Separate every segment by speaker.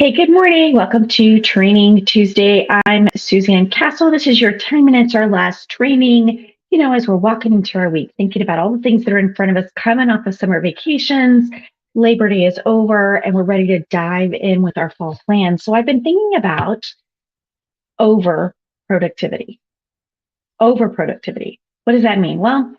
Speaker 1: Hey, good morning. Welcome to Training Tuesday. I'm Suzanne Castle. This is your 10 minutes or less training. As we're walking into our week, thinking about all the things that are in front of us, coming off of summer vacations, Labor Day is over, and we're ready to dive in with our fall plan. So I've been thinking about over productivity. Over productivity. What does that mean? Well,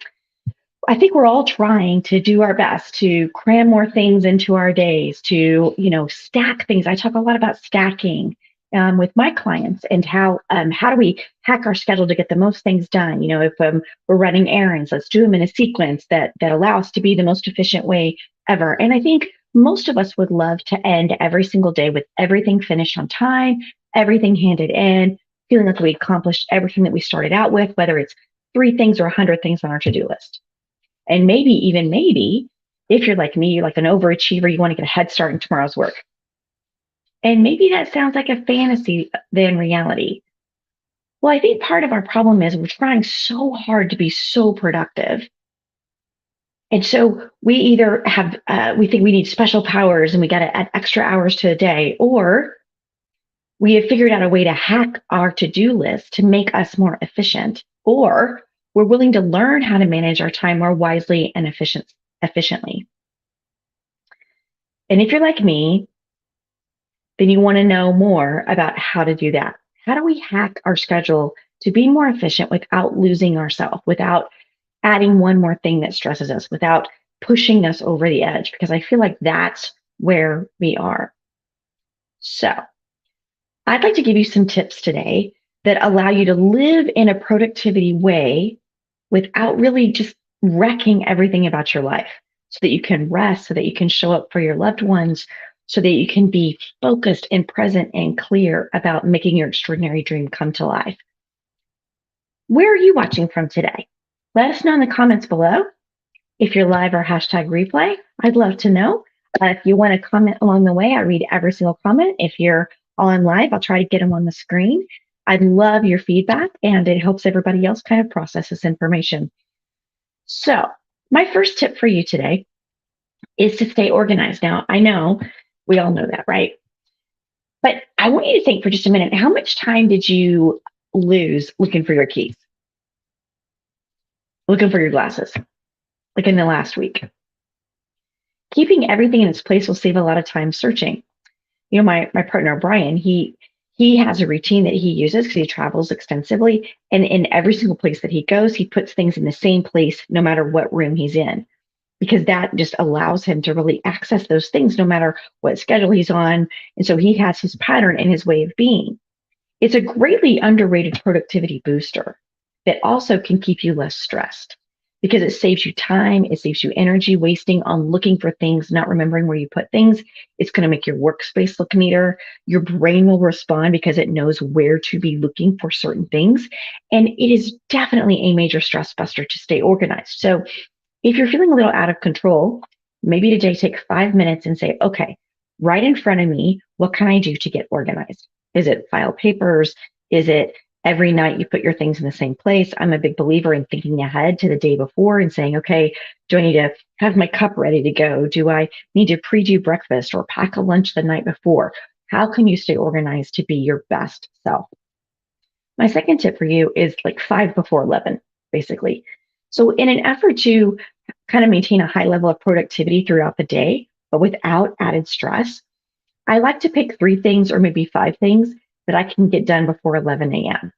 Speaker 1: I think we're all trying to do our best to cram more things into our days, to, stack things. I talk a lot about stacking with my clients and how do we hack our schedule to get the most things done? If we're running errands, let's do them in a sequence that allow us to be the most efficient way ever. And I think most of us would love to end every single day with everything finished on time, everything handed in, feeling like we accomplished everything that we started out with, whether it's 3 things or 100 things on our to-do list. And maybe, if you're like me, you're like an overachiever, you want to get a head start in tomorrow's work. And maybe that sounds like a fantasy than reality. Well, I think part of our problem is we're trying so hard to be so productive. And so we either we think we need special powers and we got to add extra hours to the day, or we have figured out a way to hack our to-do list to make us more efficient, or we're willing to learn how to manage our time more wisely and efficiently. And if you're like me, then you want to know more about how to do that. How do we hack our schedule to be more efficient without losing ourselves, without adding one more thing that stresses us, without pushing us over the edge? Because I feel like that's where we are. So I'd like to give you some tips today that allow you to live in a productivity way without really just wrecking everything about your life, so that you can rest, so that you can show up for your loved ones, so that you can be focused and present and clear about making your extraordinary dream come to life. Where are you watching from today? Let us know in the comments below. If you're live or hashtag replay, I'd love to know. If you want to comment along the way, I read every single comment. If you're on live, I'll try to get them on the screen. I'd love your feedback, and it helps everybody else kind of process this information. So my first tip for you today is to stay organized. Now, I know we all know that, right? But I want you to think for just a minute, how much time did you lose looking for your keys, looking for your glasses, like in the last week? Keeping everything in its place will save a lot of time searching. My partner, Brian, he has a routine that he uses because he travels extensively. And in every single place that he goes, he puts things in the same place, no matter what room he's in, because that just allows him to really access those things no matter what schedule he's on. And so he has his pattern and his way of being. It's a greatly underrated productivity booster that also can keep you less stressed, because it saves you time, it saves you energy wasting on looking for things, not remembering where you put things. It's going to make your workspace look neater. Your brain will respond because it knows where to be looking for certain things. And it is definitely a major stress buster to stay organized. So if you're feeling a little out of control, maybe today take 5 minutes and say, okay, right in front of me, what can I do to get organized? Is it file papers? Is it every night you put your things in the same place? I'm a big believer in thinking ahead to the day before and saying, okay, do I need to have my cup ready to go? Do I need to pre-do breakfast or pack a lunch the night before? How can you stay organized to be your best self? My second tip for you is like 5 before 11, basically. So in an effort to kind of maintain a high level of productivity throughout the day, but without added stress, I like to pick 3 things or maybe 5 things that I can get done before 11 a.m.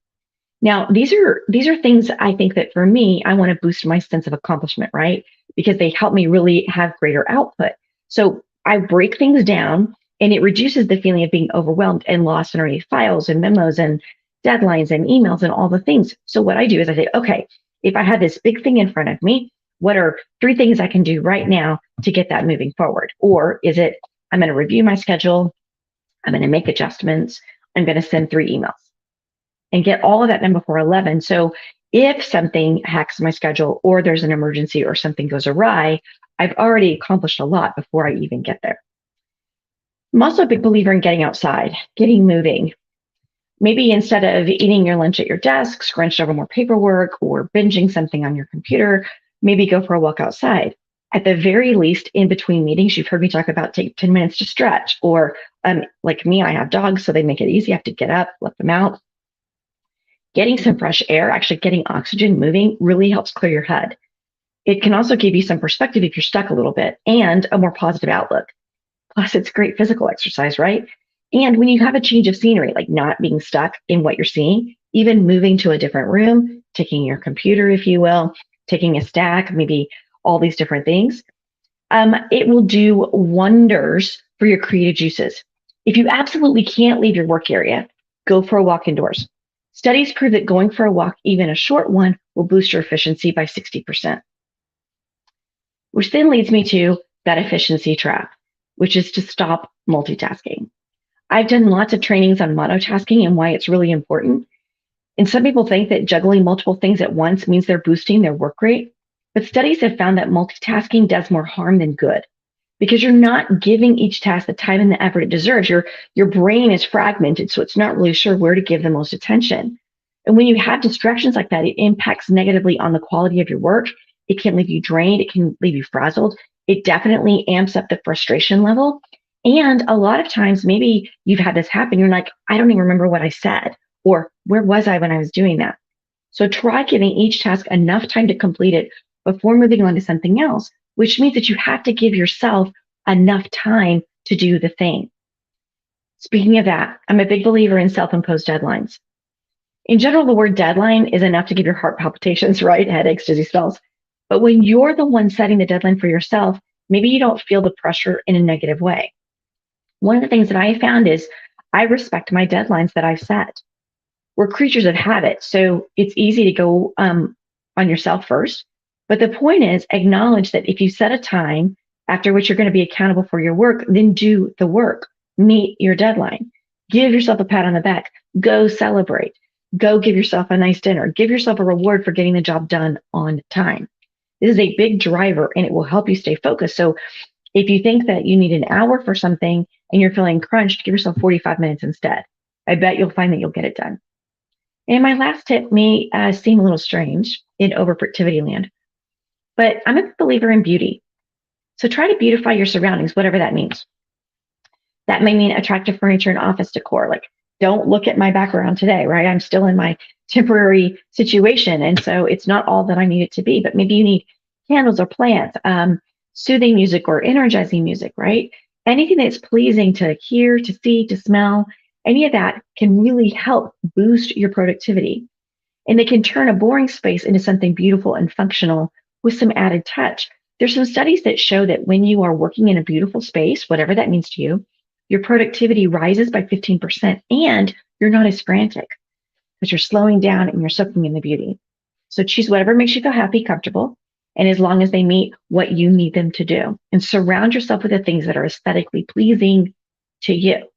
Speaker 1: Now, these are things I think that for me, I want to boost my sense of accomplishment, right? Because they help me really have greater output. So I break things down, and it reduces the feeling of being overwhelmed and lost in already files and memos and deadlines and emails and all the things. So what I do is I say, okay, if I have this big thing in front of me, what are 3 things I can do right now to get that moving forward? Or is it, I'm going to review my schedule, I'm going to make adjustments, I'm going to send 3 emails and get all of that done before 11. So if something hacks my schedule or there's an emergency or something goes awry, I've already accomplished a lot before I even get there. I'm also a big believer in getting outside, getting moving. Maybe instead of eating your lunch at your desk, scrunched over more paperwork, or binging something on your computer, maybe go for a walk outside. At the very least, in between meetings, you've heard me talk about take 10 minutes to stretch, or like me, I have dogs, so they make it easy. I have to get up, let them out. Getting some fresh air, actually getting oxygen moving, really helps clear your head. It can also give you some perspective if you're stuck a little bit and a more positive outlook. Plus, it's great physical exercise, right? And when you have a change of scenery, like not being stuck in what you're seeing, even moving to a different room, taking your computer, if you will, taking a stack, maybe all these different things, it will do wonders for your creative juices. If you absolutely can't leave your work area, go for a walk indoors. Studies prove that going for a walk, even a short one, will boost your efficiency by 60%. Which then leads me to that efficiency trap, which is to stop multitasking. I've done lots of trainings on monotasking and why it's really important. And some people think that juggling multiple things at once means they're boosting their work rate. But studies have found that multitasking does more harm than good because you're not giving each task the time and the effort it deserves. Your brain is fragmented, so it's not really sure where to give the most attention. And when you have distractions like that, it impacts negatively on the quality of your work. It can leave you drained. It can leave you frazzled. It definitely amps up the frustration level. And a lot of times, maybe you've had this happen. You're like, I don't even remember what I said, or where was I when I was doing that? So try giving each task enough time to complete it before moving on to something else, which means that you have to give yourself enough time to do the thing. Speaking of that, I'm a big believer in self-imposed deadlines. In general, the word deadline is enough to give your heart palpitations, right? Headaches, dizzy spells. But when you're the one setting the deadline for yourself, maybe you don't feel the pressure in a negative way. One of the things that I found is I respect my deadlines that I've set. We're creatures of habit, so it's easy to go on yourself first. But the point is, acknowledge that if you set a time after which you're going to be accountable for your work, then do the work, meet your deadline, give yourself a pat on the back, go celebrate, go give yourself a nice dinner, give yourself a reward for getting the job done on time. This is a big driver and it will help you stay focused. So if you think that you need an hour for something and you're feeling crunched, give yourself 45 minutes instead. I bet you'll find that you'll get it done. And my last tip may seem a little strange in overproductivity land, but I'm a believer in beauty. So try to beautify your surroundings, whatever that means. That may mean attractive furniture and office decor. Like, don't look at my background today, right? I'm still in my temporary situation. And so it's not all that I need it to be, but maybe you need candles or plants, soothing music or energizing music, right? Anything that's pleasing to hear, to see, to smell, any of that can really help boost your productivity. And they can turn a boring space into something beautiful and functional with some added touch. There's some studies that show that when you are working in a beautiful space, whatever that means to you, your productivity rises by 15% and you're not as frantic because you're slowing down and you're soaking in the beauty. So choose whatever makes you feel happy, comfortable, and as long as they meet what you need them to do. And surround yourself with the things that are aesthetically pleasing to you.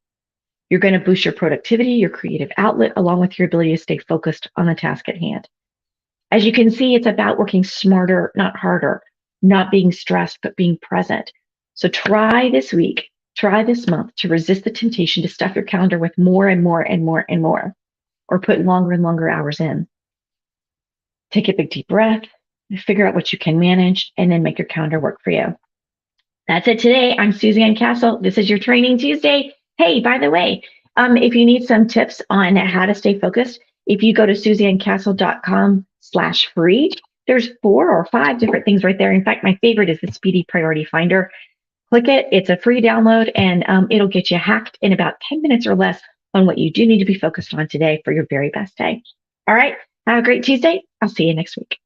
Speaker 1: You're going to boost your productivity, your creative outlet, along with your ability to stay focused on the task at hand. As you can see, it's about working smarter, not harder, not being stressed, but being present. So try this week, try this month to resist the temptation to stuff your calendar with more and more and more and more, or put longer and longer hours in. Take a big deep breath, figure out what you can manage, and then make your calendar work for you. That's it today. I'm Suzanne Castle. This is your Training Tuesday. Hey, by the way, if you need some tips on how to stay focused, if you go to SuzanneCastle.com/free, there's 4 or 5 different things right there. In fact, my favorite is the Speedy Priority Finder. Click it. It's a free download, and it'll get you hacked in about 10 minutes or less on what you do need to be focused on today for your very best day. All right. Have a great Tuesday. I'll see you next week.